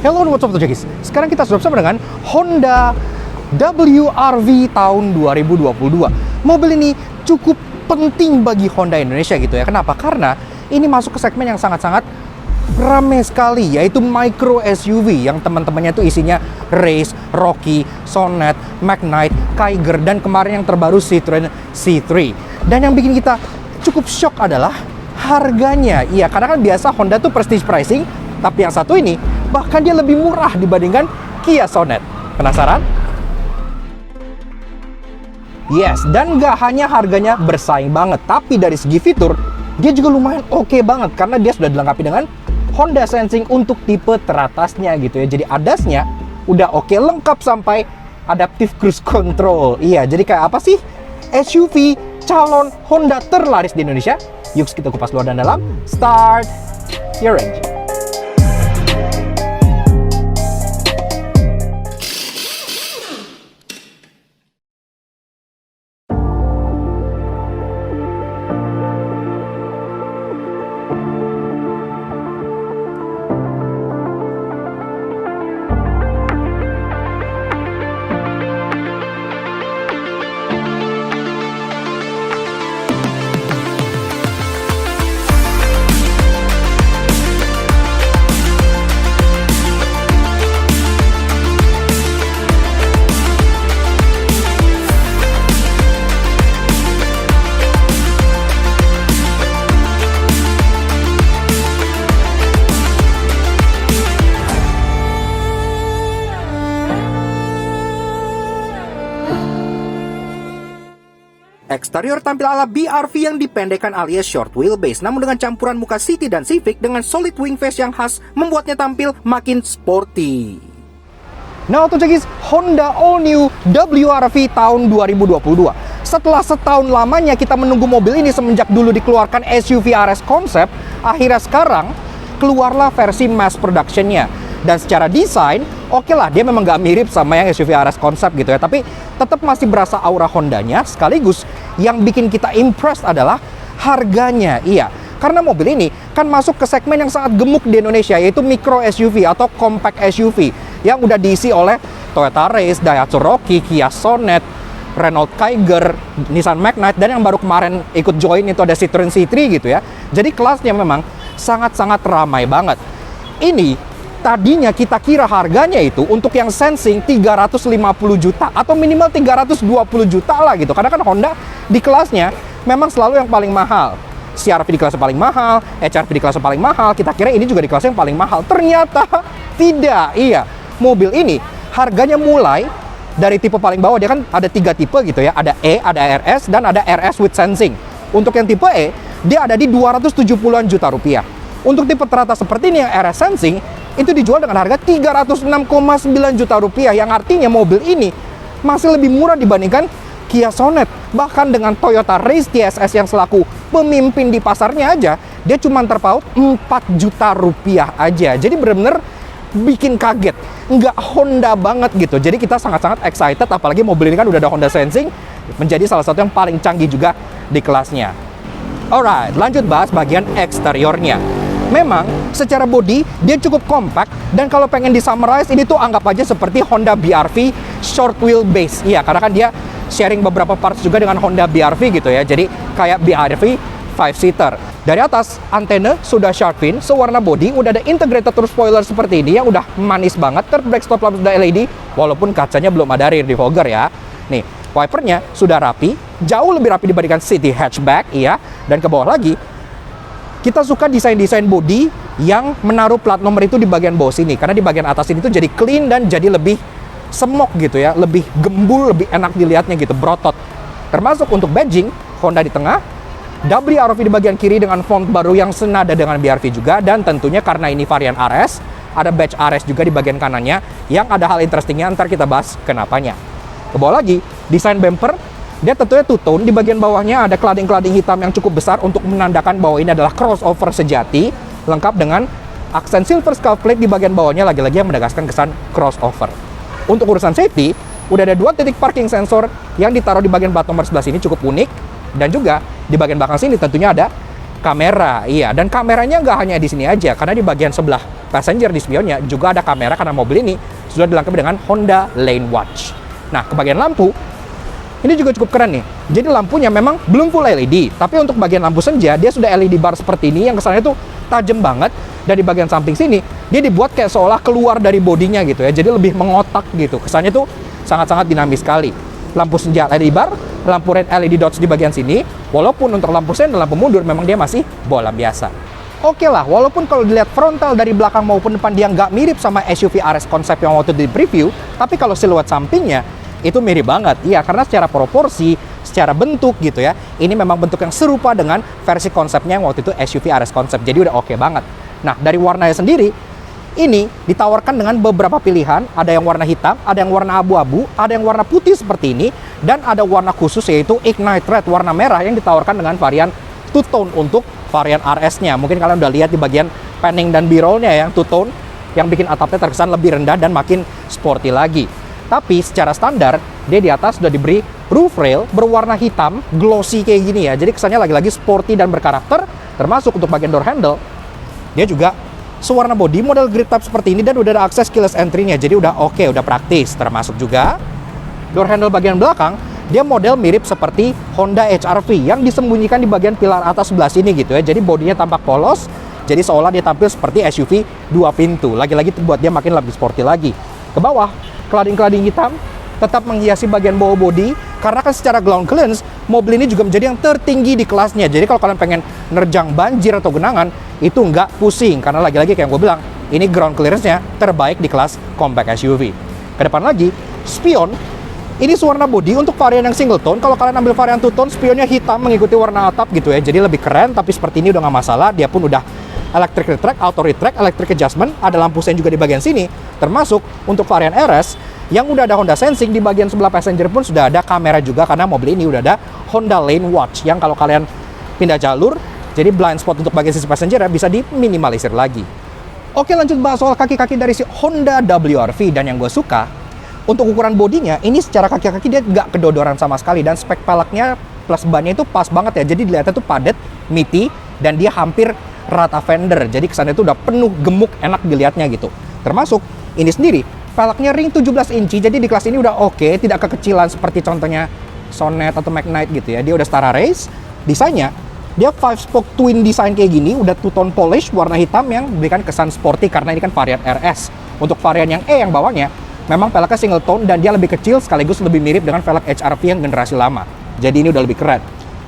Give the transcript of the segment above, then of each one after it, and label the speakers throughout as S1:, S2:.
S1: Hello, what's up, Jekis? Sekarang kita sudah bersama dengan Honda WR-V tahun 2022. Mobil ini cukup penting bagi Honda Indonesia gitu ya. Kenapa? Karena ini masuk ke segmen yang sangat-sangat ramai sekali, yaitu micro SUV yang teman-temannya itu isinya Race, Rocky, Sonet, Magnite, Kiger, dan kemarin yang terbaru Citroen C3. Dan yang bikin kita cukup shock adalah harganya. Iya, karena kan biasa Honda tuh prestige pricing, tapi yang satu ini bahkan dia lebih murah dibandingkan Kia Sonet. Penasaran? Yes, dan nggak hanya harganya bersaing banget, tapi dari segi fitur, dia juga lumayan oke banget karena dia sudah dilengkapi dengan Honda Sensing untuk tipe teratasnya gitu ya. Jadi ADAS-nya udah oke, lengkap sampai Adaptive Cruise Control. Iya, jadi kayak apa sih SUV calon Honda terlaris di Indonesia? Yuk kita kupas luar dan dalam. Start your engine. Eksterior tampil ala BR-V yang dipendekkan alias short wheelbase, namun dengan campuran muka City dan Civic dengan solid wing face yang khas membuatnya tampil makin sporty. Nah, untuk Jekis, Honda All New WR-V tahun 2022. Setelah setahun lamanya kita menunggu mobil ini semenjak dulu dikeluarkan SUV RS konsep, akhirnya sekarang keluarlah versi mass production-nya. Dan secara desain, oke lah, dia memang nggak mirip sama yang SUV RS konsep gitu ya, tapi tetap masih berasa aura Hondanya. Sekaligus yang bikin kita impressed adalah harganya. Iya, karena mobil ini kan masuk ke segmen yang sangat gemuk di Indonesia, yaitu micro SUV atau compact SUV yang udah diisi oleh Toyota Race, Daihatsu Rocky, Kia Sonet, Renault Kiger, Nissan Magnite, dan yang baru kemarin ikut join itu ada Citroen C3 gitu ya. Jadi kelasnya memang sangat-sangat ramai banget. Ini tadinya kita kira harganya itu untuk yang Sensing 350 juta atau minimal 320 juta lah gitu. Karena kan Honda di kelasnya memang selalu yang paling mahal. CR-V di kelasnya paling mahal, HR-V di kelasnya paling mahal. Kita kira ini juga di kelasnya yang paling mahal. Ternyata tidak. Iya, mobil ini harganya mulai dari tipe paling bawah. Dia kan ada 3 tipe gitu ya. Ada E, ada RS, dan ada RS with Sensing. Untuk yang tipe E, dia ada di 270-an juta rupiah. Untuk tipe teratas seperti ini yang RS Sensing, itu dijual dengan harga 306,9 juta rupiah, yang artinya mobil ini masih lebih murah dibandingkan Kia Sonet. Bahkan dengan Toyota Race TSS yang selaku pemimpin di pasarnya aja, dia cuma terpaut 4 juta rupiah aja. Jadi bener-bener bikin kaget, nggak Honda banget gitu. Jadi kita sangat-sangat excited, apalagi mobil ini kan udah ada Honda Sensing, menjadi salah satu yang paling canggih juga di kelasnya. Alright, lanjut bahas bagian eksteriornya. Memang secara body dia cukup compact, dan kalau pengen di-summarize ini tuh anggap aja seperti Honda BR-V short wheelbase. Iya, karena kan dia sharing beberapa parts juga dengan Honda BR-V gitu ya. Jadi kayak BR-V 5-seater. Dari atas, antena sudah shark fin, sewarna body, udah ada integrated roof spoiler seperti ini yang udah manis banget. Third brake stop lamp sudah LED, walaupun kacanya belum ada rear defogger ya. Nih, wipernya sudah rapi, jauh lebih rapi dibandingkan City hatchback, iya. Dan ke bawah lagi, kita suka desain-desain body yang menaruh plat nomor itu di bagian bawah sini. Karena di bagian atas ini tuh jadi clean dan jadi lebih semok gitu ya. Lebih gembul, lebih enak dilihatnya gitu, berotot. Termasuk untuk badging, Honda di tengah, WR-V di bagian kiri dengan font baru yang senada dengan BR-V juga. Dan tentunya karena ini varian RS, ada badge RS juga di bagian kanannya. Yang ada hal interestingnya, ntar kita bahas kenapanya. Ke bawah lagi, desain bumper, dia tentunya two-tone. Di bagian bawahnya ada cladding-cladding hitam yang cukup besar untuk menandakan bahwa ini adalah crossover sejati, lengkap dengan aksen silver skull plate di bagian bawahnya, lagi-lagi yang menegaskan kesan crossover. Untuk urusan safety, udah ada 2 titik parking sensor yang ditaruh di bagian plat nomor sebelah sini, cukup unik. Dan juga di bagian belakang sini tentunya ada kamera. Iya, dan kameranya nggak hanya di sini aja, karena di bagian sebelah passenger di spionnya juga ada kamera karena mobil ini sudah dilengkapi dengan Honda Lane Watch. Nah, ke bagian lampu, ini juga cukup keren nih. Jadi lampunya memang belum full LED, tapi untuk bagian lampu senja dia sudah LED bar seperti ini yang kesannya tuh tajam banget. Dan di bagian samping sini dia dibuat kayak seolah keluar dari bodinya gitu ya. Jadi lebih mengotak gitu. Kesannya tuh sangat-sangat dinamis sekali. Lampu senja LED bar, lampu red LED dots di bagian sini. Walaupun untuk lampu sen dan lampu mundur memang dia masih bola biasa. Oke lah, walaupun kalau dilihat frontal dari belakang maupun depan dia nggak mirip sama SUV RS konsep yang waktu di preview, tapi kalau siluet sampingnya itu mirip banget. Iya, karena secara proporsi, secara bentuk gitu ya, ini memang bentuk yang serupa dengan versi konsepnya yang waktu itu SUV RS konsep. Jadi udah oke banget. Nah, dari warnanya sendiri, ini ditawarkan dengan beberapa pilihan. Ada yang warna hitam, ada yang warna abu-abu, ada yang warna putih seperti ini, dan ada warna khusus yaitu Ignite Red, warna merah yang ditawarkan dengan varian two-tone untuk varian RS-nya. Mungkin kalian udah lihat di bagian panning dan b-roll-nya yang two-tone, yang bikin atapnya terkesan lebih rendah dan makin sporty lagi. Tapi secara standar, dia di atas sudah diberi roof rail berwarna hitam, glossy kayak gini ya. Jadi kesannya lagi-lagi sporty dan berkarakter, termasuk untuk bagian door handle. Dia juga sewarna body model grip type seperti ini dan udah ada akses keyless entry-nya. Jadi udah oke, udah praktis. Termasuk juga door handle bagian belakang, dia model mirip seperti Honda HR-V yang disembunyikan di bagian pilar atas sebelah sini gitu ya. Jadi bodinya tampak polos, jadi seolah dia tampil seperti SUV 2 pintu. Lagi-lagi buat dia makin lebih sporty lagi. Ke bawah, cladding-cladding hitam tetap menghiasi bagian bawah bodi, karena kan secara ground clearance mobil ini juga menjadi yang tertinggi di kelasnya. Jadi kalau kalian pengen nerjang banjir atau genangan itu nggak pusing, karena lagi-lagi kayak gue bilang, ini ground clearance-nya terbaik di kelas compact SUV. Ke depan lagi, spion ini warna bodi untuk varian yang single tone. Kalau kalian ambil varian two tone, spionnya hitam mengikuti warna atap gitu ya, jadi lebih keren. Tapi seperti ini udah nggak masalah, dia pun udah electric retract, auto retract, electric adjustment, ada lampu sen juga di bagian sini. Termasuk untuk varian RS yang udah ada Honda Sensing, di bagian sebelah passenger pun sudah ada kamera juga, karena mobil ini udah ada Honda Lane Watch yang kalau kalian pindah jalur, jadi blind spot untuk bagian sisi passenger ya bisa diminimalisir lagi. Oke, lanjut bahas soal kaki-kaki dari si Honda WR-V. Dan yang gue suka, untuk ukuran bodinya, ini secara kaki-kaki dia nggak kedodoran sama sekali. Dan spek peleknya plus bannya itu pas banget ya. Jadi dilihatnya tuh padat, meaty, dan dia hampir rata fender. Jadi kesannya itu udah penuh, gemuk, enak dilihatnya gitu. Termasuk ini sendiri, peleknya ring 17 inci, jadi di kelas ini udah oke, tidak kekecilan seperti contohnya Sonet atau Magnite gitu ya. Dia udah setara race. Desainnya, dia 5-spoke twin design kayak gini, udah two-tone polish warna hitam yang memberikan kesan sporty karena ini kan varian RS. Untuk varian yang E yang bawahnya, memang peleknya single tone dan dia lebih kecil sekaligus lebih mirip dengan velg HR-V yang generasi lama. Jadi ini udah lebih keren.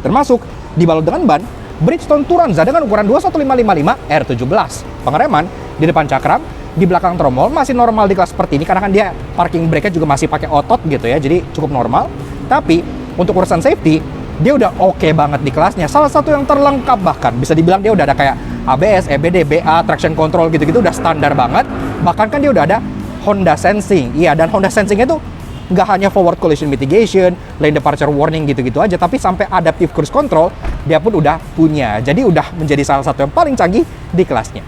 S1: Termasuk dibalut dengan ban Bridgestone Turanza dengan ukuran 21555 R17. Pengereman di depan cakram, di belakang tromol masih normal di kelas seperti ini karena kan dia parking brake-nya juga masih pakai otot gitu ya, jadi cukup normal. Tapi untuk urusan safety dia udah oke banget di kelasnya, salah satu yang terlengkap, bahkan bisa dibilang dia udah ada kayak ABS, EBD, BA, traction control gitu-gitu udah standar banget. Bahkan kan dia udah ada Honda Sensing. Iya, dan Honda Sensing itu nggak hanya forward collision mitigation, lane departure warning gitu-gitu aja, tapi sampai adaptive cruise control dia pun udah punya. Jadi udah menjadi salah satu yang paling canggih di kelasnya.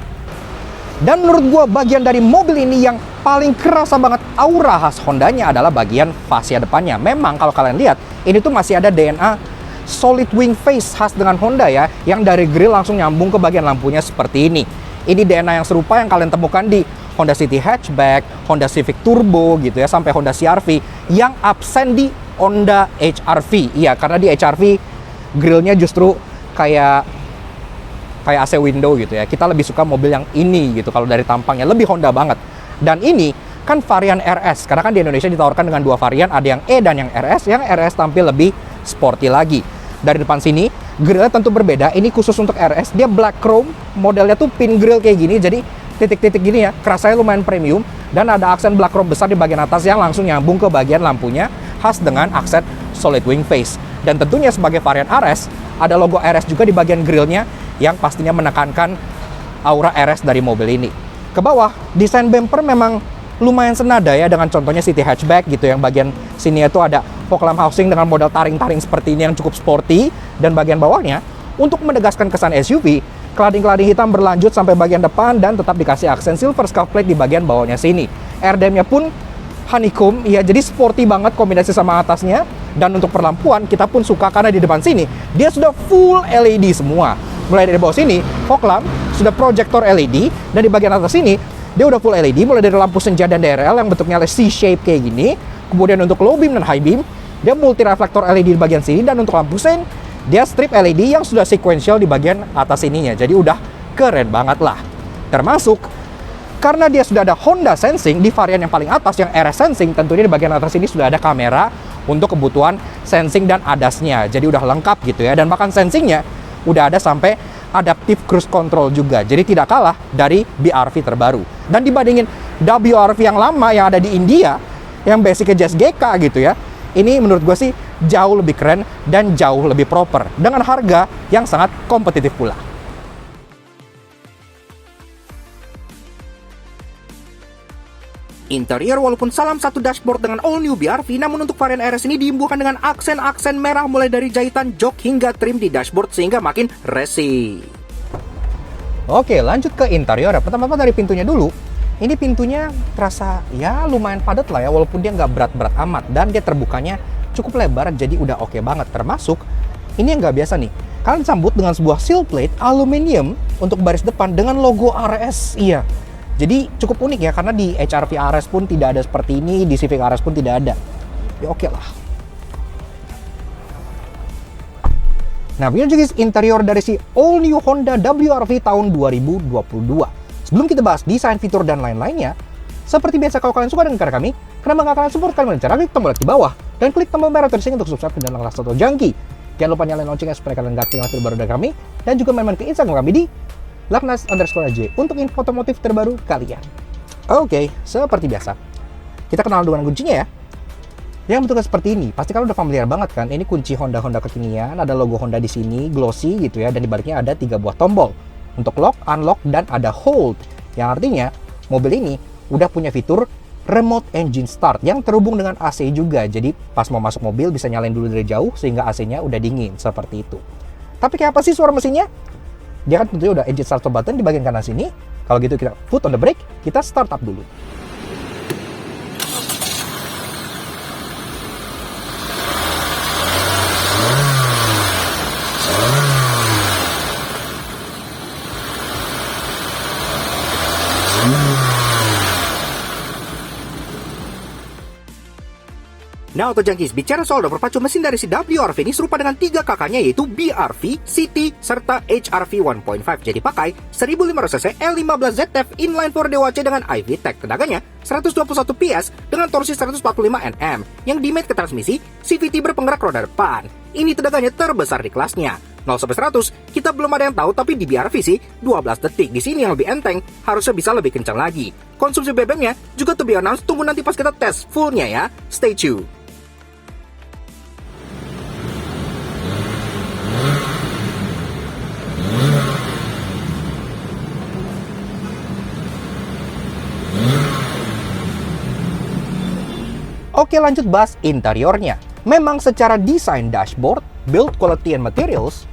S1: Dan menurut gua bagian dari mobil ini yang paling kerasa banget aura khas Hondanya adalah bagian fascia depannya. Memang kalau kalian lihat, ini tuh masih ada DNA solid wing face khas dengan Honda ya, yang dari grill langsung nyambung ke bagian lampunya seperti ini. Ini DNA yang serupa yang kalian temukan di Honda City Hatchback, Honda Civic Turbo gitu ya, sampai Honda CR-V, yang absen di Honda HR-V. Iya, karena di HR-V grillnya justru kayak AC window gitu ya. Kita lebih suka mobil yang ini gitu, kalau dari tampangnya lebih Honda banget. Dan ini kan varian RS, karena kan di Indonesia ditawarkan dengan dua varian, ada yang E dan yang RS. Yang RS tampil lebih sporty lagi. Dari depan sini, grillnya tentu berbeda. Ini khusus untuk RS, dia black chrome, modelnya tuh pin grill kayak gini, jadi titik-titik gini ya, kerasanya lumayan premium. Dan ada aksen black chrome besar di bagian atas yang langsung nyambung ke bagian lampunya, khas dengan aksen solid wing face. Dan tentunya sebagai varian RS, ada logo RS juga di bagian grillnya, yang pastinya menekankan aura RS dari mobil ini. Ke bawah, desain bumper memang lumayan senada ya dengan contohnya City Hatchback gitu, yang bagian sini itu ada fog lamp housing dengan model taring-taring seperti ini yang cukup sporty. Dan bagian bawahnya, untuk menegaskan kesan SUV, cladding-cladding hitam berlanjut sampai bagian depan dan tetap dikasih aksen silver scuff plate di bagian bawahnya sini. Airdam-nya pun honeycomb, ya jadi sporty banget kombinasi sama atasnya. Dan untuk perlampuan kita pun suka karena di depan sini dia sudah full LED semua. Mulai dari bawah sini, fog lamp, sudah proyektor LED, dan di bagian atas ini, dia udah full LED, mulai dari lampu senja dan DRL yang bentuknya C-shape kayak gini. Kemudian untuk low beam dan high beam, dia multi reflektor LED di bagian sini, dan untuk lampu sen, dia strip LED yang sudah sequential di bagian atas ininya. Jadi udah keren banget lah. Termasuk karena dia sudah ada Honda Sensing di varian yang paling atas yang RS Sensing, tentunya di bagian atas ini sudah ada kamera untuk kebutuhan sensing dan ADAS-nya. Jadi udah lengkap gitu ya. Dan bahkan sensingnya udah ada sampai adaptive cruise control juga. Jadi tidak kalah dari BRV terbaru. Dan dibandingin WRV yang lama yang ada di India, yang basicnya just GK gitu ya, ini menurut gue sih jauh lebih keren dan jauh lebih proper dengan harga yang sangat kompetitif pula. Interior walaupun salam satu dashboard dengan all new BRV, namun untuk varian RS ini diimbuhkan dengan aksen-aksen merah mulai dari jahitan jok hingga trim di dashboard sehingga makin racing. Oke, lanjut ke interior. Pertama-tama dari pintunya dulu. Ini pintunya terasa ya lumayan padat lah ya, walaupun dia nggak berat-berat amat, dan dia terbukanya cukup lebar, jadi udah oke banget. Termasuk ini yang nggak biasa nih, kalian sambut dengan sebuah sill plate aluminium untuk baris depan dengan logo RS. Iya, jadi cukup unik ya, karena di HR-V RS pun tidak ada seperti ini, di Civic RS pun tidak ada. Ya oke lah. Nah, begini juga interior dari si all new Honda WRV tahun 2022. Sebelum kita bahas desain, fitur, dan lain-lainnya, seperti biasa kalau kalian suka dengan karya kami, kenapa nggak kalian support kalian dengan cara klik tombol like di bawah dan klik tombol merah tersing untuk subscribe ke channel Last Auto Junkie. Jangan lupa nyalain loncengnya supaya kalian nggak ketinggalan video baru dari kami, dan juga main-main ke Instagram kami di @laknas_aj untuk info otomotif terbaru kalian. Oke, seperti biasa, kita kenal dengan kuncinya ya. Yang bentuknya seperti ini, pasti kalian udah familiar banget kan? Ini kunci Honda kekinian, ada logo Honda di sini, glossy gitu ya, dan di baliknya ada 3 buah tombol untuk lock, unlock, dan ada hold. Yang artinya mobil ini udah punya fitur remote engine start yang terhubung dengan AC juga. Jadi pas mau masuk mobil bisa nyalain dulu dari jauh sehingga AC-nya udah dingin seperti itu. Tapi kayak apa sih suara mesinnya? Dia kan tentunya udah engine start button di bagian kanan sini. Kalau gitu kita foot on the brake, kita start up dulu. Nah, Auto Junkies, bicara soal berpacu mesin dari si WRV ini serupa dengan 3 kakaknya, yaitu BRV, CT, serta HRV 1.5. Jadi pakai 1500cc L15ZF inline 4 DWC dengan iVTEC. Tenaganya 121 PS dengan torsi 145 Nm yang dimate ke transmisi CVT berpenggerak roda depan. Ini tenaganya terbesar di kelasnya. 0-100 kita belum ada yang tahu, tapi di BRV sih 12 detik. Di sini yang lebih enteng, harusnya bisa lebih kencang lagi. Konsumsi BBM-nya juga to be announced, tunggu nanti pas kita tes fullnya ya. Stay tuned. Oke, lanjut bahas interiornya. Memang secara desain dashboard, build quality and materials,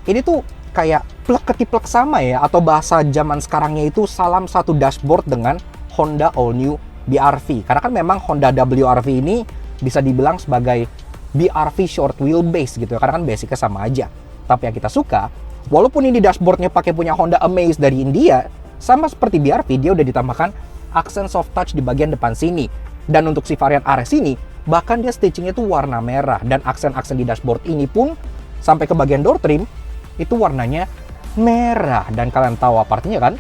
S1: ini tuh kayak plek-ketiplek sama ya, atau bahasa zaman sekarangnya itu salam satu dashboard dengan Honda All New BRV. Karena kan memang Honda WRV ini bisa dibilang sebagai BRV short wheelbase gitu ya, karena kan basicnya sama aja. Tapi yang kita suka, walaupun ini dashboardnya pakai punya Honda Amaze dari India, sama seperti BRV, dia udah ditambahkan aksen soft touch di bagian depan sini. Dan untuk si varian RS ini, bahkan dia stitchingnya tuh warna merah. Dan aksen-aksen di dashboard ini pun, sampai ke bagian door trim, itu warnanya merah. Dan kalian tahu apa artinya kan?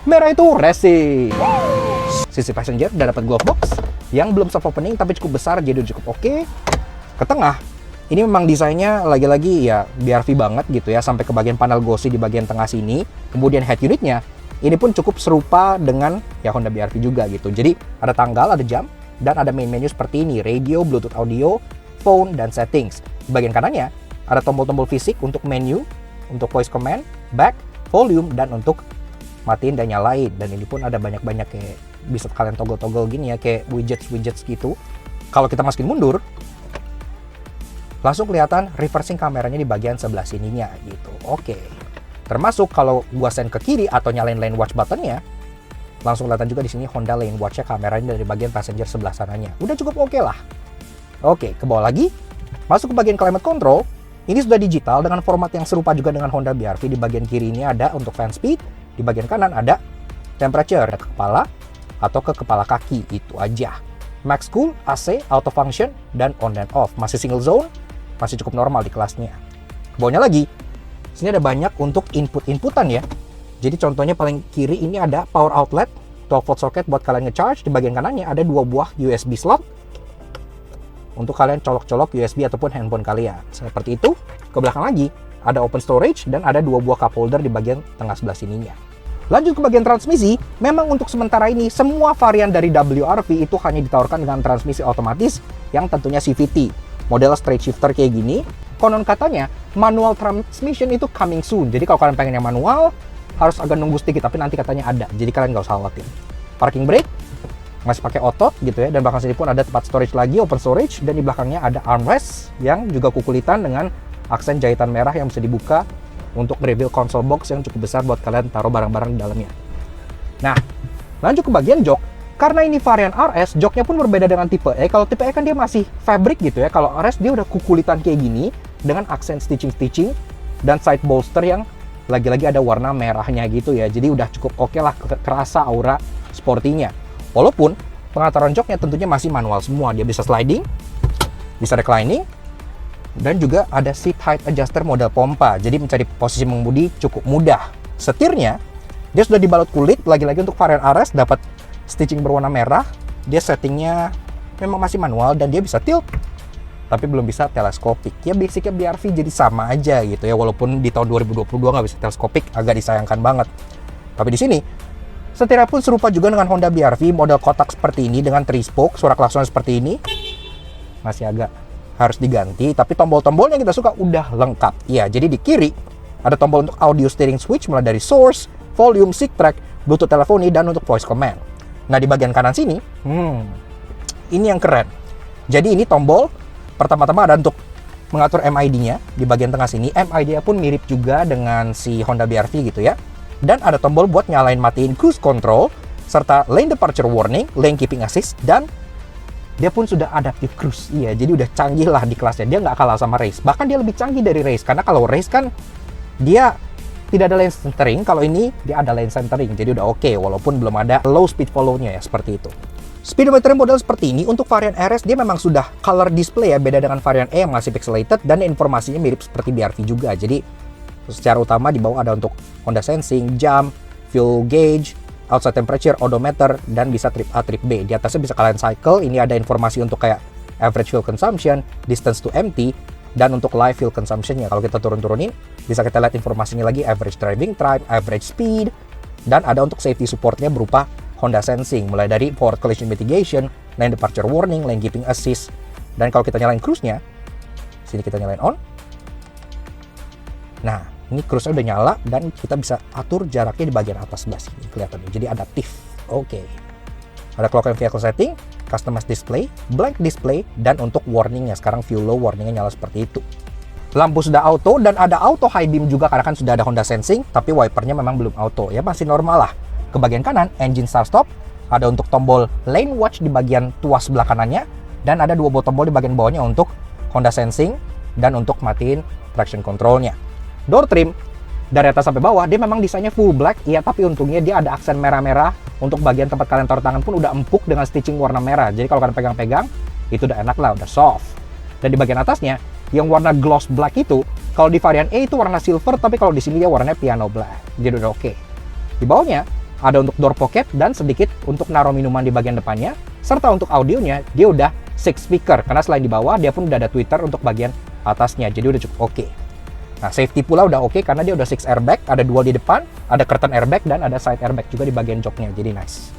S1: Merah itu racing. Sisi passenger udah dapat glove box yang belum soft opening tapi cukup besar, jadi cukup oke. Ke tengah, ini memang desainnya lagi-lagi ya BRV banget gitu ya, sampai ke bagian panel glossy di bagian tengah sini. Kemudian head unitnya ini pun cukup serupa dengan ya Honda BRV juga gitu. Jadi ada tanggal, ada jam, dan ada main menu seperti ini, radio, Bluetooth audio, phone, dan settings. Di bagian kanannya ada tombol-tombol fisik untuk menu, untuk voice command, back, volume, dan untuk matiin dan nyalain. Dan ini pun ada banyak-banyak kayak bisa kalian toggle-toggle gini ya, kayak widgets gitu. Kalau kita masukin mundur, langsung kelihatan reversing kameranya di bagian sebelah sininya gitu. Oke. Termasuk kalau gua send ke kiri atau nyalain lane watch buttonnya, langsung kelihatan juga di sini Honda lane watch-nya kameranya dari bagian passenger sebelah sananya. Udah cukup oke lah. Oke, ke bawah lagi, masuk ke bagian climate control. Ini sudah digital dengan format yang serupa juga dengan Honda BR-V. Di bagian kiri ini ada untuk fan speed, di bagian kanan ada temperature, ke kepala atau ke kepala kaki, itu aja. Max cool, AC, auto function, dan on dan off. Masih single zone, masih cukup normal di kelasnya. Bawahnya lagi, sini ada banyak untuk inputan ya. Jadi contohnya paling kiri ini ada power outlet, 12 volt socket buat kalian nge-charge. Di bagian kanannya ada 2 buah USB slot untuk kalian colok-colok USB ataupun handphone kalian. Seperti itu. Ke belakang lagi ada open storage dan ada 2 buah cup holder di bagian tengah sebelah sininya. Lanjut ke bagian transmisi, memang untuk sementara ini semua varian dari WR-V itu hanya ditawarkan dengan transmisi otomatis yang tentunya CVT. Model straight shifter kayak gini. Konon katanya manual transmission itu coming soon. Jadi kalau kalian pengen yang manual harus agak nunggu sedikit, tapi nanti katanya ada. Jadi kalian nggak usah khawatir. Parking brake masih pakai otot gitu ya, dan belakang sini pun ada tempat storage lagi, open storage, dan di belakangnya ada armrest yang juga kukulitan dengan aksen jahitan merah yang bisa dibuka untuk reveal console box yang cukup besar buat kalian taruh barang-barang di dalamnya. Nah, lanjut ke bagian jok. Karena ini varian RS, joknya pun berbeda dengan tipe E. Kalau tipe E kan dia masih fabric gitu ya. Kalau RS dia udah kukulitan kayak gini dengan aksen stitching dan side bolster yang lagi-lagi ada warna merahnya gitu ya. Jadi udah cukup oke lah, kerasa aura sportinya. Walaupun pengaturan joknya tentunya masih manual semua. Dia bisa sliding, bisa reclining, dan juga ada seat height adjuster model pompa. Jadi mencari posisi mengemudi cukup mudah. Setirnya, dia sudah dibalut kulit. Lagi-lagi untuk varian RS dapat stitching berwarna merah. Dia settingnya memang masih manual dan dia bisa tilt, tapi belum bisa teleskopik. Ya basicnya BR-V jadi sama aja gitu ya. Walaupun di tahun 2022 nggak bisa teleskopik, agak disayangkan banget. Tapi di sini setirnya pun serupa juga dengan Honda BR-V, model kotak seperti ini dengan 3 spoke, suara klaksonnya seperti ini. Masih agak harus diganti, tapi tombol-tombolnya kita suka udah lengkap. Ya, jadi di kiri ada tombol untuk audio steering switch mulai dari source, volume, seek track, Bluetooth teleponi, dan untuk voice command. Nah, di bagian kanan sini, ini yang keren. Jadi ini tombol pertama-tama ada untuk mengatur MID-nya. Di bagian tengah sini, MID-nya pun mirip juga dengan si Honda BR-V gitu ya. Dan ada tombol buat nyalain matiin cruise control, serta lane departure warning, lane keeping assist, dan dia pun sudah adaptive cruise. Iya, jadi udah canggih lah di kelasnya. Dia nggak kalah sama race. Bahkan dia lebih canggih dari race. Karena kalau race kan dia tidak ada lane centering. Kalau ini dia ada lane centering. Jadi udah oke, walaupun belum ada low speed follow-nya ya, seperti itu. Speedometer model seperti ini untuk varian RS dia memang sudah color display ya, beda dengan varian E yang masih pixelated dan informasinya mirip seperti BR-V juga. Jadi secara utama di bawah ada untuk Honda Sensing, jam, fuel gauge, outside temperature, odometer, dan bisa trip A, trip B. Di atasnya bisa kalian cycle, ini ada informasi untuk kayak average fuel consumption, distance to empty, dan untuk live fuel consumption-nya. Kalau kita turun-turunin, bisa kita lihat informasinya lagi, average driving time, average speed, dan ada untuk safety support-nya berupa Honda Sensing, mulai dari forward collision mitigation, lane departure warning, lane keeping assist, dan kalau kita nyalain cruise-nya, sini kita nyalain on. Nah, ini cruise-nya udah nyala dan kita bisa atur jaraknya di bagian atas sebelah sini kelihatannya. Jadi adaptif. Oke. Ada clock and vehicle setting, customize display, blank display, dan untuk warningnya sekarang fuel low warningnya nyala seperti itu. Lampu sudah auto dan ada auto high beam juga karena kan sudah ada Honda Sensing, tapi wipernya memang belum auto. Ya masih normal lah. Ke bagian kanan, engine start stop, ada untuk tombol lane watch di bagian tuas sebelah kanannya, dan ada 2 buah tombol di bagian bawahnya untuk Honda Sensing dan untuk matiin traction control-nya. Door trim dari atas sampai bawah dia memang desainnya full black ya, tapi untungnya dia ada aksen merah-merah untuk bagian tempat kalian taruh tangan pun udah empuk dengan stitching warna merah. Jadi kalau kalian pegang-pegang itu udah enak lah, udah soft. Dan di bagian atasnya yang warna gloss black itu, kalau di varian E itu warna silver, tapi kalau di sini dia warnanya piano black. Jadi udah oke. Di bawahnya ada untuk door pocket dan sedikit untuk naruh minuman di bagian depannya, serta untuk audionya dia udah 6 speaker karena selain di bawah dia pun udah ada tweeter untuk bagian atasnya. Jadi udah cukup oke. Nah, safety pula udah oke karena dia udah 6 airbag, ada 2 di depan, ada curtain airbag, dan ada side airbag juga di bagian joknya, jadi nice.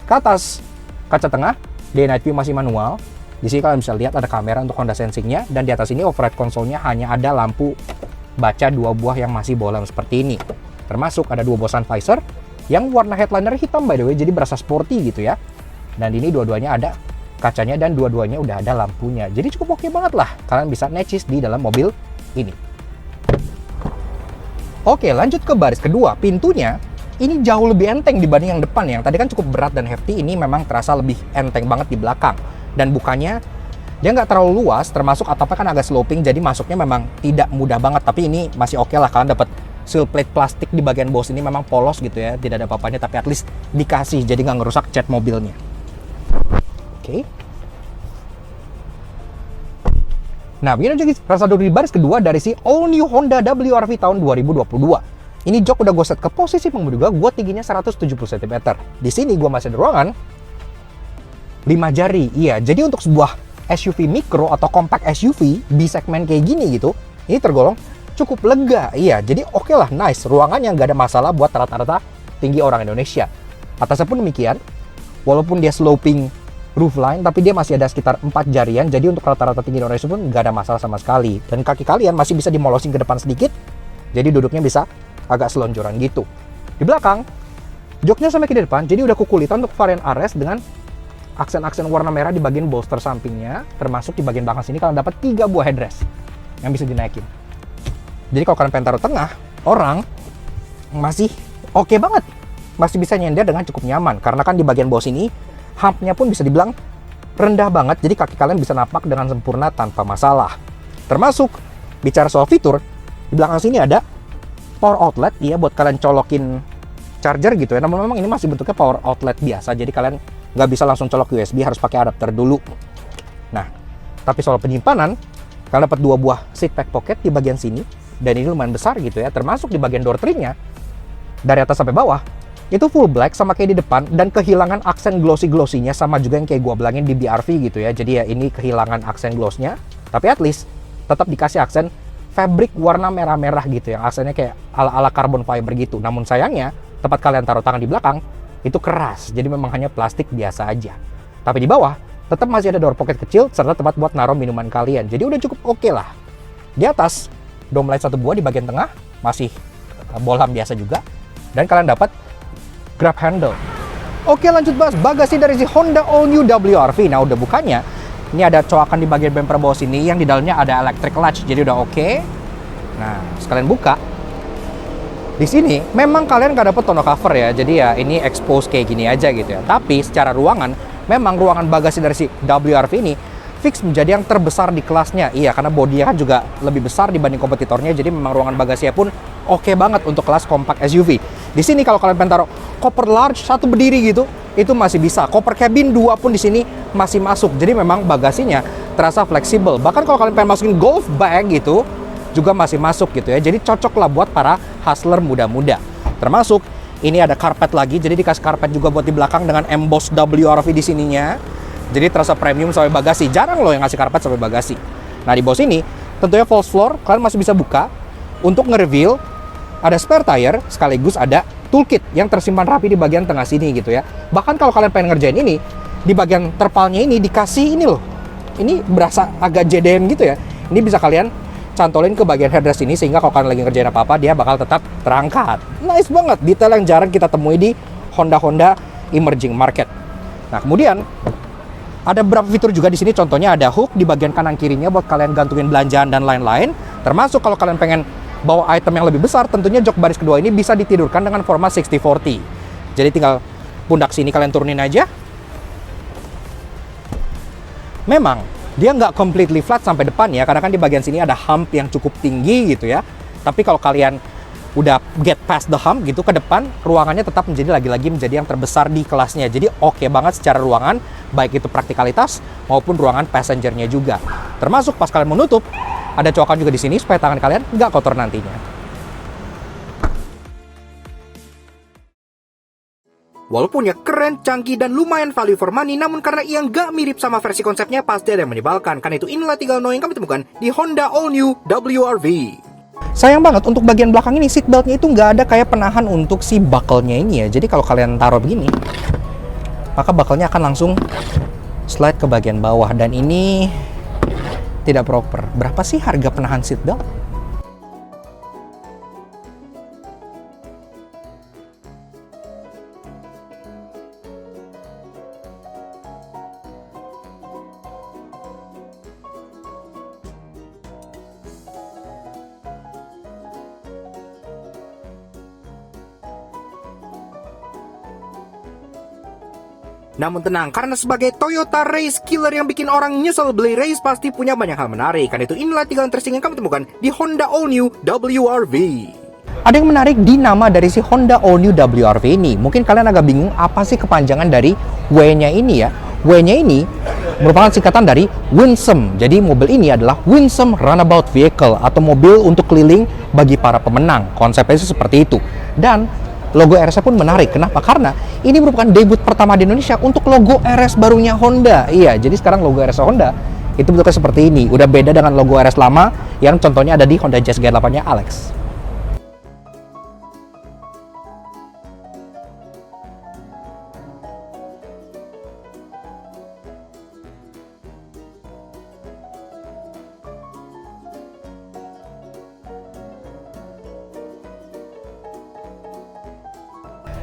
S1: Ke atas, kaca tengah, day night view masih manual. Di sini kalian bisa lihat ada kamera untuk Honda Sensing-nya, dan di atas ini overhead console-nya hanya ada lampu baca 2 buah yang masih bolam seperti ini. Termasuk ada 2 buah sun visor, yang warna headliner hitam by the way, jadi berasa sporty gitu ya. Dan ini dua-duanya ada kacanya dan dua-duanya udah ada lampunya. Jadi cukup oke banget lah, kalian bisa necis di dalam mobil ini. Oke, lanjut ke baris kedua. Pintunya ini jauh lebih enteng dibanding yang depan. Yang tadi kan cukup berat dan hefty, ini memang terasa lebih enteng banget di belakang. Dan bukanya Dia nggak terlalu luas, termasuk atapnya kan agak sloping, jadi masuknya memang tidak mudah banget. Tapi ini masih oke lah, kalian dapat seal plate plastik di bagian bawah ini memang polos gitu ya, tidak ada apa-apanya, tapi at least dikasih, jadi nggak ngerusak cat mobilnya. Oke. Nah, begini aja guys, rasa duduk di baris kedua dari si all new Honda WRV tahun 2022. Ini jok udah gue set ke posisi pengemudi gue tingginya 170 cm. Di sini gue masih ada ruangan 5 jari. Iya, jadi untuk sebuah SUV mikro atau compact SUV di segmen kayak gini gitu, ini tergolong cukup lega. Iya, jadi oke lah, nice. Ruangannya nggak ada masalah buat rata-rata tinggi orang Indonesia. Atasnya pun demikian, walaupun dia sloping roofline, tapi dia masih ada sekitar 4 jarian, jadi untuk rata-rata tinggi Indonesia pun nggak ada masalah sama sekali. Dan kaki kalian masih bisa dimolosin ke depan sedikit, jadi duduknya bisa agak selonjoran gitu. Di belakang, joknya sampai ke depan, jadi udah kukulitan untuk varian RS dengan aksen-aksen warna merah di bagian bolster sampingnya, termasuk di bagian belakang sini kalian dapat 3 buah headrest yang bisa dinaikin. Jadi kalau kalian pengen taruh tengah, orang masih oke banget, masih bisa nyender dengan cukup nyaman, karena kan di bagian bawah sini humpnya pun bisa dibilang rendah banget, jadi kaki kalian bisa napak dengan sempurna tanpa masalah. Termasuk bicara soal fitur, di belakang sini ada power outlet ya buat kalian colokin charger gitu ya. Namun memang ini masih bentuknya power outlet biasa, jadi kalian nggak bisa langsung colok USB, harus pakai adapter dulu. Nah, tapi soal penyimpanan, kalian dapat 2 buah seat pack pocket di bagian sini, dan ini lumayan besar gitu ya. Termasuk di bagian door trim-nya, dari atas sampai bawah itu full black sama kayak di depan, dan kehilangan aksen glossy-glossy-nya sama juga yang kayak gua bilangin di BRV gitu ya. Jadi ya ini kehilangan aksen gloss-nya, tapi at least tetap dikasih aksen fabric warna merah-merah gitu yang aksennya kayak ala-ala carbon fiber gitu. Namun sayangnya tempat kalian taruh tangan di belakang itu keras, jadi memang hanya plastik biasa aja. Tapi di bawah tetap masih ada door pocket kecil serta tempat buat naruh minuman kalian, jadi udah cukup oke lah. Di atas dome light 1 buah, di bagian tengah masih bohlam biasa juga, dan kalian dapat grab handle. Oke, lanjut bahas bagasi dari si Honda All New WRV. Nah, udah bukanya, ini ada coakan di bagian bumper bawah sini yang di dalamnya ada electric latch, jadi udah oke. Nah, sekalian buka. Di sini memang kalian nggak dapet tonneau cover ya, jadi ya ini expose kayak gini aja gitu ya. Tapi secara ruangan, memang ruangan bagasi dari si WRV ini fix menjadi yang terbesar di kelasnya. Iya, karena bodinya kan juga lebih besar dibanding kompetitornya, jadi memang ruangan bagasinya pun oke banget untuk kelas compact SUV. Di sini kalau kalian pengen taruh koper large 1 berdiri gitu, itu masih bisa. Koper cabin 2 pun di sini masih masuk. Jadi memang bagasinya terasa fleksibel. Bahkan kalau kalian pengen masukin golf bag gitu, juga masih masuk gitu ya. Jadi cocok lah buat para hustler muda-muda. Termasuk ini ada karpet lagi, jadi dikasih karpet juga buat di belakang dengan emboss WRV di sininya. Jadi terasa premium sampai bagasi. Jarang loh yang ngasih karpet sampai bagasi. Nah, di bawah sini tentunya false floor kalian masih bisa buka untuk nge-reveal ada spare tire, sekaligus ada toolkit yang tersimpan rapi di bagian tengah sini gitu ya. Bahkan kalau kalian pengen ngerjain ini, di bagian terpalnya ini dikasih ini loh. Ini berasa agak JDM gitu ya. Ini bisa kalian cantolin ke bagian headrest ini, sehingga kalau kalian lagi ngerjain apa-apa, dia bakal tetap terangkat. Nice banget, detail yang jarang kita temui di Honda-Honda emerging market. Nah, kemudian ada beberapa fitur juga di sini, contohnya ada hook di bagian kanan kirinya buat kalian gantungin belanjaan dan lain-lain. Termasuk kalau kalian pengen bawa item yang lebih besar, tentunya jok baris kedua ini bisa ditidurkan dengan format 60-40. Jadi tinggal pundak sini kalian turunin aja. Memang dia nggak completely flat sampai depan ya, karena kan di bagian sini ada hump yang cukup tinggi gitu ya. Tapi kalau kalian udah get past the hump gitu, ke depan ruangannya tetap menjadi lagi-lagi menjadi yang terbesar di kelasnya. Jadi oke banget secara ruangan, baik itu praktikalitas maupun ruangan passengernya juga. Termasuk pas kalian menutup, ada coakan juga di sini supaya tangan kalian nggak kotor nantinya. Walaupun ya keren, canggih, dan lumayan value for money, namun karena ia nggak mirip sama versi konsepnya, pasti ada yang menyebalkan. Karena itu inilah 3 no yang kami temukan di Honda All New WRV. Sayang banget untuk bagian belakang ini, seat beltnya itu nggak ada kayak penahan untuk si buckle-nya ini ya. Jadi kalau kalian taruh begini, maka buckle-nya akan langsung slide ke bagian bawah, dan ini tidak proper. Berapa sih harga penahan seat belt? Namun tenang, karena sebagai Toyota Race Killer yang bikin orang nyesel beli Race pasti punya banyak hal menarik. Karena itu inilah 3 interesting yang kamu temukan di Honda All New WRV. Ada yang menarik di nama dari si Honda All New WRV ini. Mungkin kalian agak bingung apa sih kepanjangan dari W-nya ini ya. W-nya ini merupakan singkatan dari Winsome. Jadi mobil ini adalah Winsome Runabout Vehicle atau mobil untuk keliling bagi para pemenang. Konsepnya seperti itu. Dan logo RS pun menarik. Kenapa? Karena ini merupakan debut pertama di Indonesia untuk logo RS barunya Honda. Iya, jadi sekarang logo RS Honda itu bentuknya seperti ini. Udah beda dengan logo RS lama yang contohnya ada di Honda Jazz GR8-nya Alex.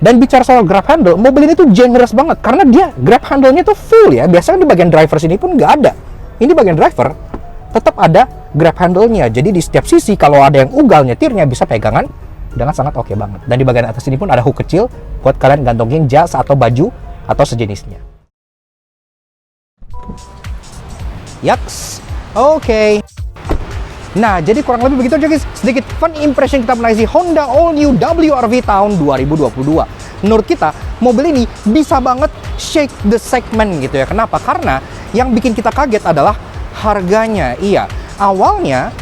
S1: Dan bicara soal grab handle, mobil ini tuh generous banget karena dia grab handle-nya tuh full ya. Biasanya di bagian driver sini pun nggak ada. Ini bagian driver tetap ada grab handle-nya. Jadi di setiap sisi kalau ada yang ugal nyetirnya bisa pegangan dengan sangat oke banget. Dan di bagian atas ini pun ada hook kecil buat kalian gantungin jas atau baju atau sejenisnya. Yaks, oke. Nah, jadi kurang lebih begitu aja guys, sedikit fun impression kita mengenai si Honda All New WRV tahun 2022. Menurut kita, mobil ini bisa banget shake the segment gitu ya. Kenapa? Karena yang bikin kita kaget adalah harganya. Iya, awalnya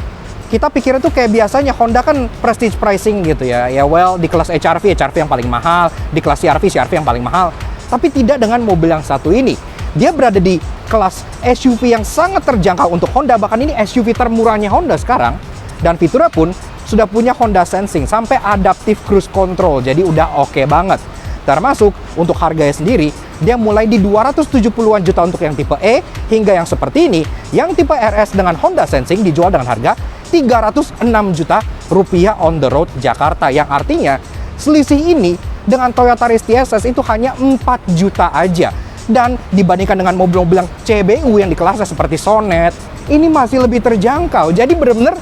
S1: kita pikir itu kayak biasanya Honda kan prestige pricing gitu ya. Ya well, di kelas HR-V yang paling mahal, di kelas CR-V yang paling mahal. Tapi tidak dengan mobil yang satu ini. Dia berada di kelas SUV yang sangat terjangkau untuk Honda, bahkan ini SUV termurahnya Honda sekarang. Dan fiturnya pun sudah punya Honda Sensing sampai Adaptive Cruise Control, jadi udah oke banget. Termasuk untuk harganya sendiri, dia mulai di 270-an juta untuk yang tipe E, hingga yang seperti ini, yang tipe RS dengan Honda Sensing dijual dengan harga 306 juta rupiah on the road Jakarta, yang artinya selisih ini dengan Toyota Race TSS itu hanya 4 juta aja. Dan dibandingkan dengan mobil-mobil yang CBU yang di kelasnya seperti Sonet, ini masih lebih terjangkau. Jadi benar-benar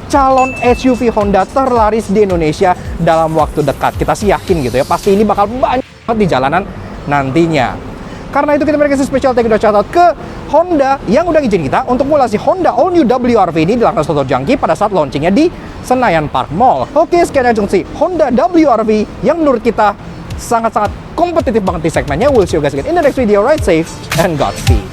S1: calon SUV Honda terlaris di Indonesia dalam waktu dekat. Kita sih yakin gitu ya, pasti ini bakal banyak di jalanan nantinya. Karena itu kita berikan spesial thank you shout out ke Honda yang udah ngizin kita untuk mulai Honda All New WRV ini di Langkas Motor Junkie pada saat launchingnya di Senayan Park Mall. Oke, sekian aja sih Honda WRV yang menurut kita sangat-sangat kompetitif banget di segmennya. We'll see you guys again in the next video. Ride safe and Godspeed.